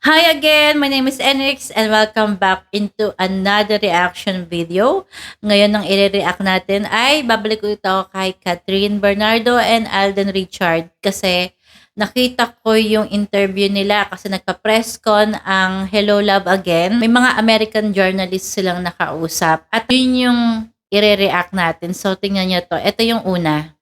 Hi again, my name is Enrix and welcome back into another reaction video. Ngayon ang i-react natin ay babalik ko ito kay Catherine Bernardo and Alden Richard kasi nakita ko yung interview nila kasi nagpa-press con ang Hello Love Again. May mga American journalists silang nakausap at yun yung i-react natin. So tingnan nyo to. Ito yung una.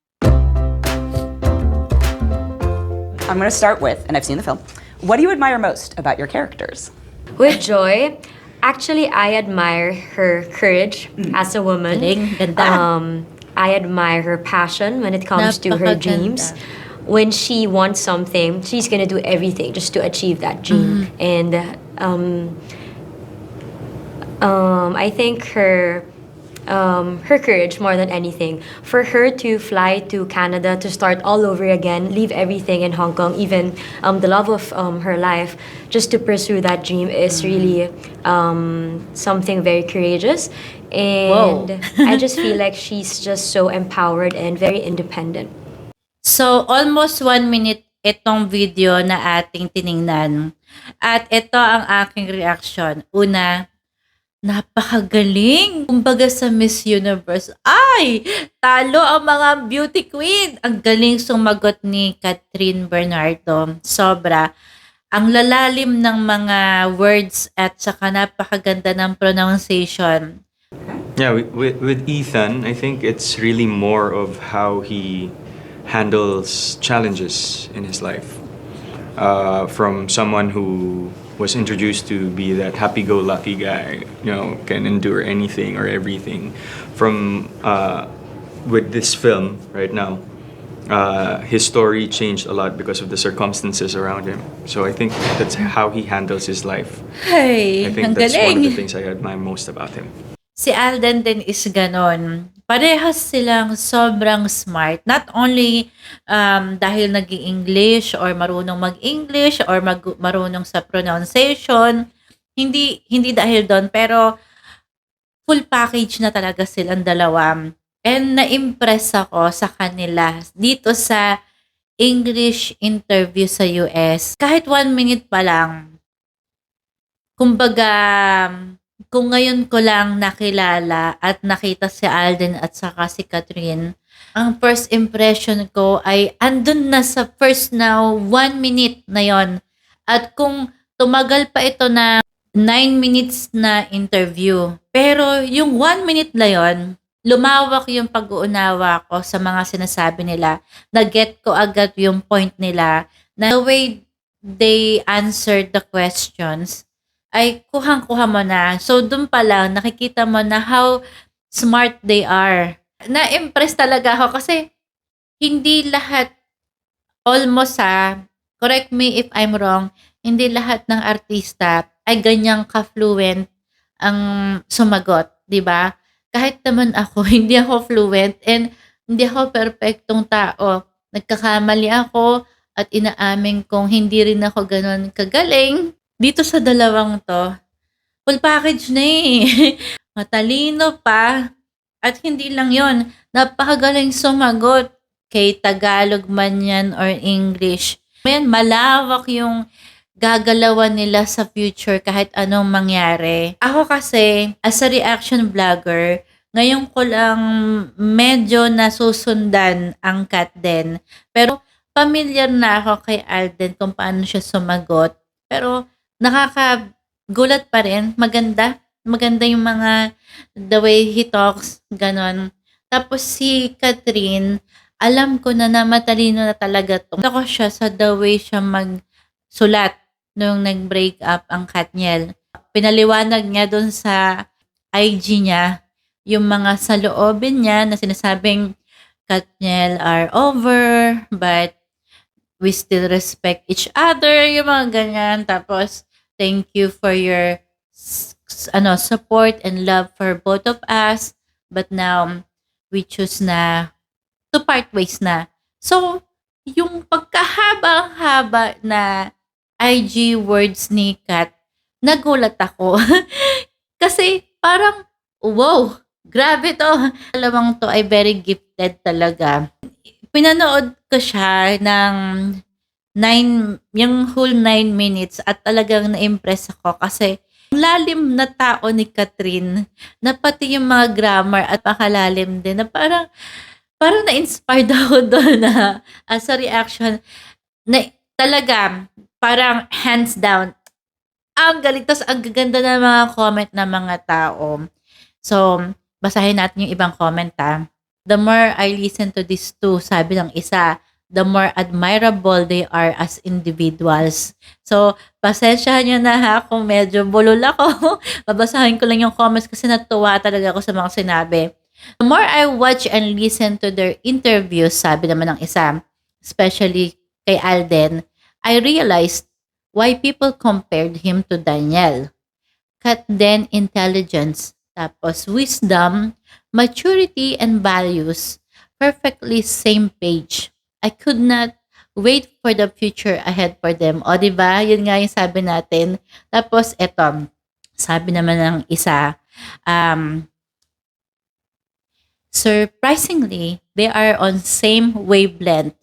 I'm going to start with, and I've seen the film, what do you admire most about your characters? With Joy, actually, I admire her courage as a woman. Galing, ganda. I admire her passion when it comes to her Napakaganda. dreams. When she wants something, she's gonna do everything just to achieve that dream. And I think her courage more than anything. For her to fly to Canada to start all over again, leave everything in Hong Kong, even the love of her life, just to pursue that dream is really something very courageous. And I just feel like she's just so empowered and very independent. So, almost 1 minute itong video na ating tiningnan. At ito ang aking reaction. Una, napakagaling. Kumbaga sa Miss Universe, ay, talo ang mga beauty queen. Ang galing sumagot ni Catherine Bernardo. Sobra. Ang lalalim ng mga words at saka napakaganda ng pronunciation. Yeah, with Ethan, I think it's really more of how he handles challenges in his life. From someone who was introduced to be that happy-go-lucky guy, can endure anything or everything. From with this film right now, his story changed a lot because of the circumstances around him. So I think that's how he handles his life. Hey, I think ang that's one of galing. the things I admire most about him. Si Alden din is ganon. Parehas silang sobrang smart. Not only dahil nag-English or marunong mag-English or marunong sa pronunciation. Hindi dahil doon. Pero full package na talaga silang dalawa. And na-impress ako sa kanila dito sa English interview sa US. Kahit 1 minute pa lang. Kumbaga, kung ngayon ko lang nakilala at nakita si Alden at saka si Catherine, ang first impression ko ay andun na sa first na 1 minute na yon. At kung tumagal pa ito na 9 minutes na interview, pero yung 1 minute na yon, lumawak yung pag-uunawa ko sa mga sinasabi nila. Na-get ko agad yung point nila na the way they answered the questions ay kuhang-kuha mo na. So, dun pa lang, nakikita mo na how smart they are. Na-impress talaga ako kasi hindi lahat, almost correct me if I'm wrong, hindi lahat ng artista ay ganyang ka-fluent ang sumagot, di ba? Kahit naman ako, hindi ako fluent and hindi ako perfectong tao. Nagkakamali ako at inaamin kong hindi rin ako ganun kagaling. Dito sa dalawang to, full package na eh. Matalino pa. At hindi lang yon, napakagaling sumagot. Kay Tagalog man yan or English. Malawak yung gagalawan nila sa future kahit anong mangyari. Ako kasi, as a reaction vlogger, ngayon ko lang medyo nasusundan ang Kat din. Pero familiar na ako kay Alden kung paano siya sumagot. Pero nakakagulat pa rin. Maganda. Maganda yung mga the way he talks, ganon. Tapos si Catherine, alam ko na matalino na talaga to. Ako siya sa the way siya magsulat nung nag-break up ang Katniel. Pinaliwanag niya dun sa IG niya yung mga saloobin niya na sinasabing Katniel are over, but we still respect each other, yung mga ganyan. Tapos, thank you for your support and love for both of us. But now, we choose na to part ways na. So, yung pagkahaba-haba na IG words ni Kat, nagulat ako. Kasi parang, wow, grabe to. Dalawang to ay very gifted talaga. Pinanood ko siya ng yung whole 9 minutes at talagang na-impress ako kasi ang lalim na tao ni Catherine na pati yung mga grammar at pakalalim din na parang na-inspired ako doon na as a reaction na talaga parang hands down ang galing. Tas ang gaganda ng mga comment ng mga tao. So, basahin natin yung ibang comment ha. The more I listen to these two, sabi ng isa, the more admirable they are as individuals. So, pasensyahan nyo na ha kung medyo bulol ako. Babasahin ko lang yung comments kasi natuwa talaga ako sa mga sinabi. The more I watch and listen to their interviews, sabi naman ng isa, especially kay Alden, I realized why people compared him to Daniel. Kat then intelligence, tapos wisdom, maturity, and values, perfectly same page. I could not wait for the future ahead for them. O, diba? Yun nga yung sabi natin. Tapos, eto, sabi naman ng isa, surprisingly, they are on same wavelength.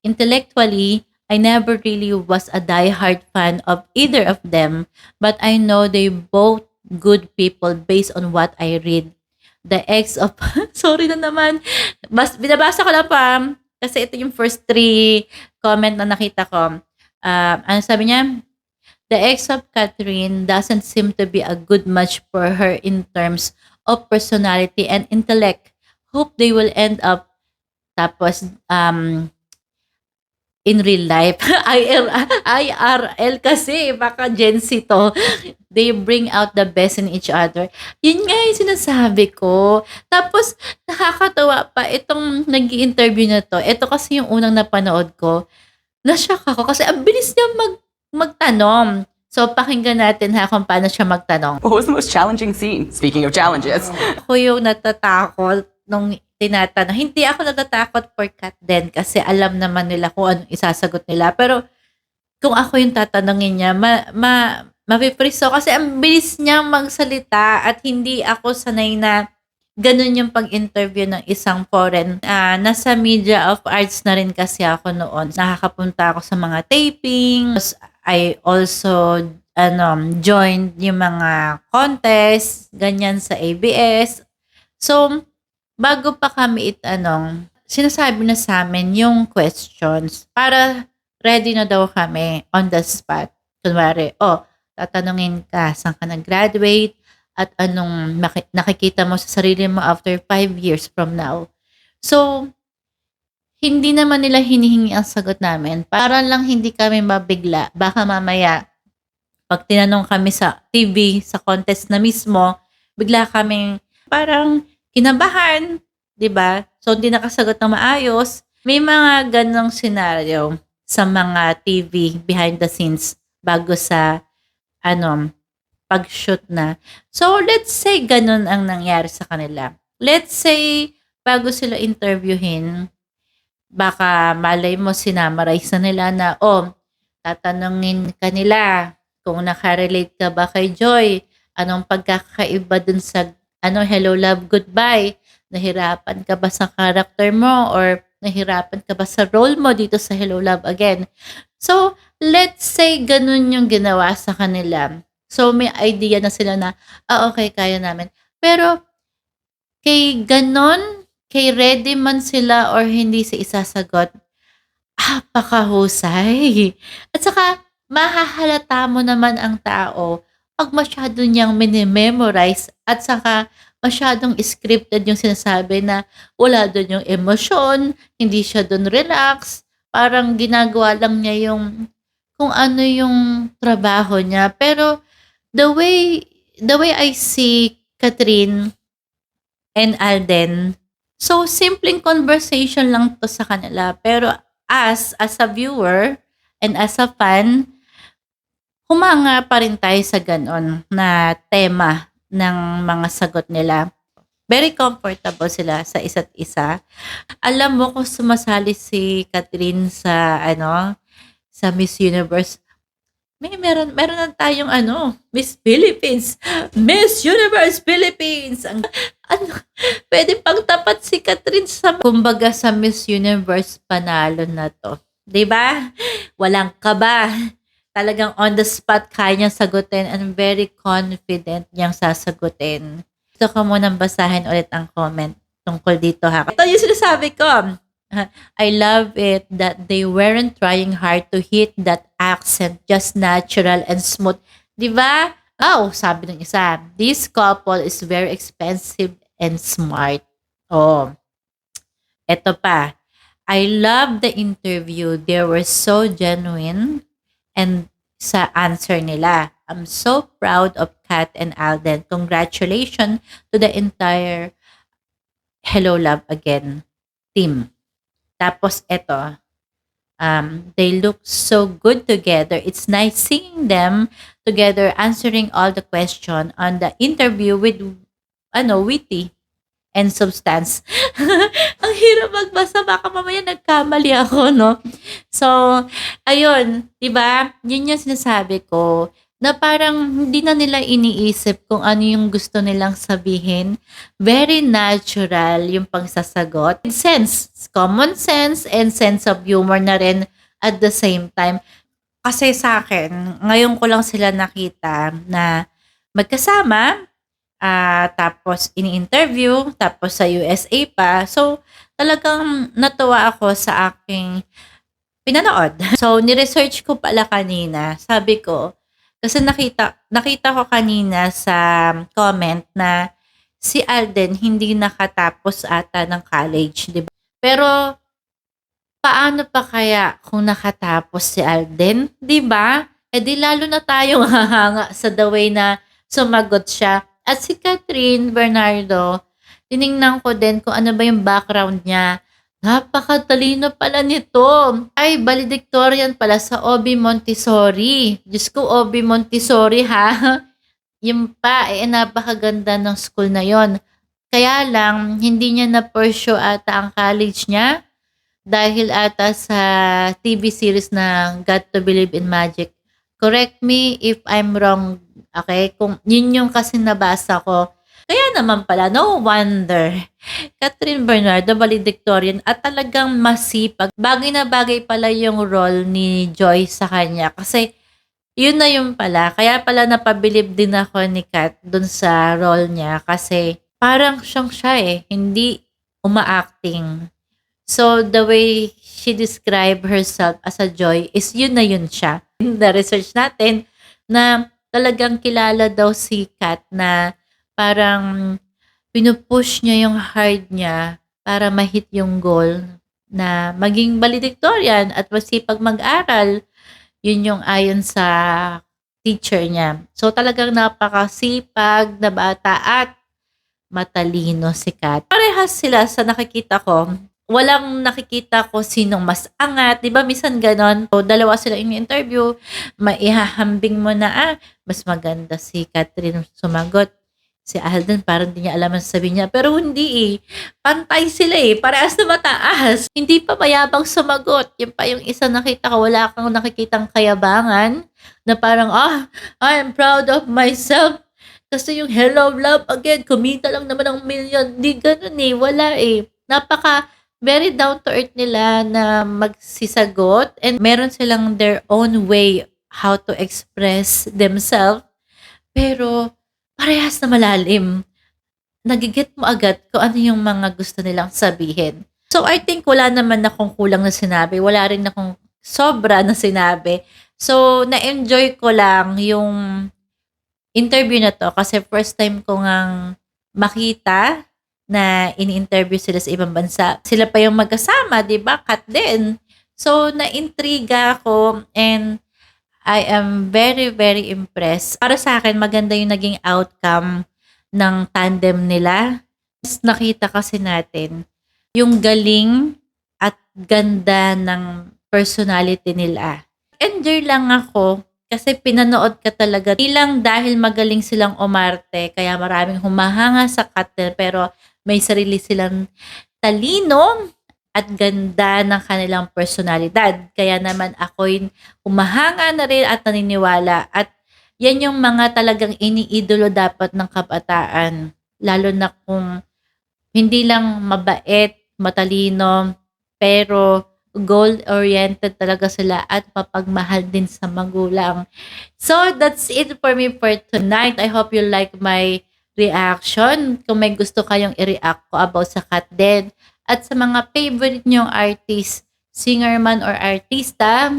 Intellectually, I never really was a diehard fan of either of them, but I know they both good people based on what I read. The ex of sorry na naman. Binabasa ko lang pa kasi ito yung first 3 comment na nakita ko. Ano sabi niya? The ex of Catherine doesn't seem to be a good match for her in terms of personality and intellect. Hope they will end up tapos in real life. IRL kasi, baka Gen Z to. They bring out the best in each other. Yun nga yung sinasabi ko. Tapos, nakakatawa pa, itong nag-i-interview na to, ito kasi yung unang napanood ko, na-shock ako kasi ang bilis niya magtanong. So, pakinggan natin ha kung paano siya magtanong. What was the most challenging scene? Speaking of challenges. Ako yung natatakot nung tinatanong. Hindi ako natatakot for Kat din kasi alam naman nila kung anong isasagot nila. Pero kung ako yung tatanungin niya, mapiprease ako kasi ang bilis niyang magsalita at hindi ako sanay na ganun yung pag-interview ng isang foreign. Nasa media of arts na rin kasi ako noon. Nakakapunta ako sa mga taping. I also joined yung mga contest, ganyan sa ABS. So, bago pa kami sinasabi na sa amin yung questions para ready na daw kami on the spot. Kunwari, tatanungin ka, saan ka nag-graduate at anong nakikita mo sa sarili mo after 5 years from now. So, hindi naman nila hinihingi ang sagot namin. Para lang hindi kami mabigla. Baka mamaya, pag tinanong kami sa TV, sa contest na mismo, bigla kaming parang kinabahan, 'di ba? So hindi nakasagot ng maayos. May mga ganong scenario sa mga TV behind the scenes bago sa pag-shoot na. So let's say ganon ang nangyari sa kanila. Let's say bago sila interviewin, baka malay mo sinamarize na nila na tatanungin ka nila kung nakarelate ka ba kay Joy, anong pagkakaiba dun sa hello, love, goodbye. Nahirapan ka ba sa character mo or nahirapan ka ba sa role mo dito sa Hello, Love Again? So, let's say ganun yung ginawa sa kanila. So, may idea na sila na, okay, kaya namin. Pero, kay ready man sila or hindi sa isasagot, pakahusay. At saka, mahahalata mo naman ang tao pag masyado niyang minimemorize at saka masyadong scripted yung sinasabi na wala doon yung emosyon, hindi siya doon relax, parang ginagawa lang niya yung kung ano yung trabaho niya. Pero the way I see Catherine and Alden, so simpleng conversation lang to sa kanila. Pero as a viewer and as a fan, humanga pa rin tayo sa ganon na tema ng mga sagot nila. Very comfortable sila sa isa't isa. Alam mo kung sumasali si Catherine sa sa Miss Universe, meron na tayong Miss Philippines. Miss Universe Philippines. Pwede pang tapat si Catherine kumbaga sa Miss Universe panalo na to. 'Di ba? Walang kaba. Talagang on the spot kaya niyang sagutin and very confident niyang sasagutin. Gusto ko munang basahin ulit ang comment tungkol dito ha. Ito yung sinasabi ko. I love it that they weren't trying hard to hit that accent, just natural and smooth. 'Di ba? Oh, sabi ng isa, this couple is very expensive and smart. Oh, eto pa. I love the interview. They were so genuine and sa answer nila. I'm so proud of Kat and Alden. Congratulations to the entire Hello Love Again team. Tapos eto, they look so good together. It's nice seeing them together answering all the question on the interview with witty and substance. Ang hirap magbasa, baka mamaya nagkamali ako, no? So, ayun, 'di ba? Yun yung sinasabi ko na parang hindi na nila iniisip kung ano yung gusto nilang sabihin. Very natural yung pagsasagot. Sense, common sense and sense of humor na rin at the same time. Kasi sa akin, ngayon ko lang sila nakita na magkasama, tapos ini-interview, tapos sa USA pa. So, talagang natuwa ako sa aking pinanood. So, ni-research ko pala kanina. Sabi ko, kasi nakita ko kanina sa comment na si Alden hindi nakatapos ata ng college, 'di ba? Pero paano pa kaya kung nakatapos si Alden, 'di ba? Eh di lalo na tayong hahanga sa the way na sumagot siya. At si Catherine Bernardo, tiningnan ko din kung ano ba yung background niya. Napakatalino pala nito. Ay, valedictorian pala sa Obi Montessori. Diyos ko, Obi Montessori ha. Yung pa, napakaganda ng school na yon. Kaya lang, hindi niya na-pursue ata ang college niya dahil ata sa TV series na Got to Believe in Magic. Correct me if I'm wrong. Okay? Kung yun yung kasi nabasa ko. Kaya naman pala, no wonder. Catherine Bernardo, valedictorian at talagang masipag. Bagay na bagay pala yung role ni Joy sa kanya. Kasi yun na yun pala. Kaya pala napabilib din ako ni Kat dun sa role niya. Kasi parang siyang siya hindi uma-acting. So the way she described herself as a Joy is yun na yun siya. In the research natin na talagang kilala daw si Kat na parang pinupush niya yung hard niya para ma-hit yung goal na maging valedictorian at masipag mag-aral. Yun yung ayon sa teacher niya. So talagang napakasipag na bata at matalino si Kat. Parehas sila sa nakikita ko. Walang nakikita ko sinong mas angat. Di ba minsan ganon? So, dalawa sila in-interview. Maihahambing mo na, mas maganda si Catherine sumagot. Si Alden parang hindi niya alam ang sabi niya. Pero hindi Pantay sila Parehas na mataas. Hindi pa mayabang sumagot. Yung pa yung isa nakita ko, wala kang nakikitang kayabangan. Na parang, I'm proud of myself. Kasi yung Hello Love Again, kumita lang naman ng million. Di ganun wala Napaka very down to earth nila na magsisagot. And meron silang their own way how to express themselves. Pero parehas na malalim. Nagigit mo agad kung ano yung mga gusto nilang sabihin. So, I think wala naman akong kulang na sinabi. Wala rin akong sobra na sinabi. So, na-enjoy ko lang yung interview na to kasi first time ko ngang makita na in-interview sila sa ibang bansa. Sila pa yung magkasama, di ba? Kat din. So, na-intriga ako and I am very, very impressed. Para sa akin, maganda yung naging outcome ng tandem nila. Mas nakita kasi natin yung galing at ganda ng personality nila. Enjoy lang ako kasi pinanood ka talaga. Ilang dahil magaling silang umarte, kaya maraming humahanga sa Kat, pero may sarili silang talino at ganda ng kanilang personalidad. Kaya naman ako'y humahanga na rin at naniniwala. At yan yung mga talagang iniidolo dapat ng kabataan. Lalo na kung hindi lang mabait, matalino, pero goal-oriented talaga sila at mapagmahal din sa magulang. So, that's it for me for tonight. I hope you like my reaction. Kung may gusto kayong i-react ko about sa Kat Dead at sa mga favorite nyong artist, singer man or artista,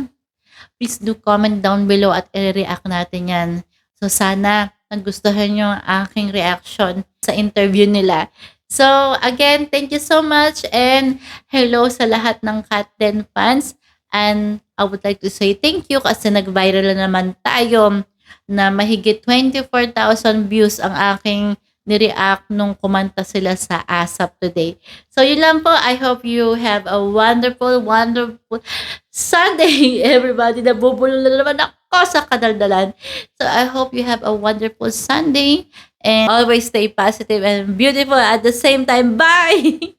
please do comment down below at i-react natin yan. So, sana nagustuhan nyo ang aking reaction sa interview nila. So, again, thank you so much and hello sa lahat ng Kat Den fans. And I would like to say thank you kasi nag-viral na naman tayo na mahigit 24,000 views ang aking nireact nung kumanta sila sa ASAP today. So, yun lang po. I hope you have a wonderful, wonderful Sunday, everybody. Nabubulol na naman ako sa kadaldalan. So, I hope you have a wonderful Sunday and always stay positive and beautiful at the same time. Bye!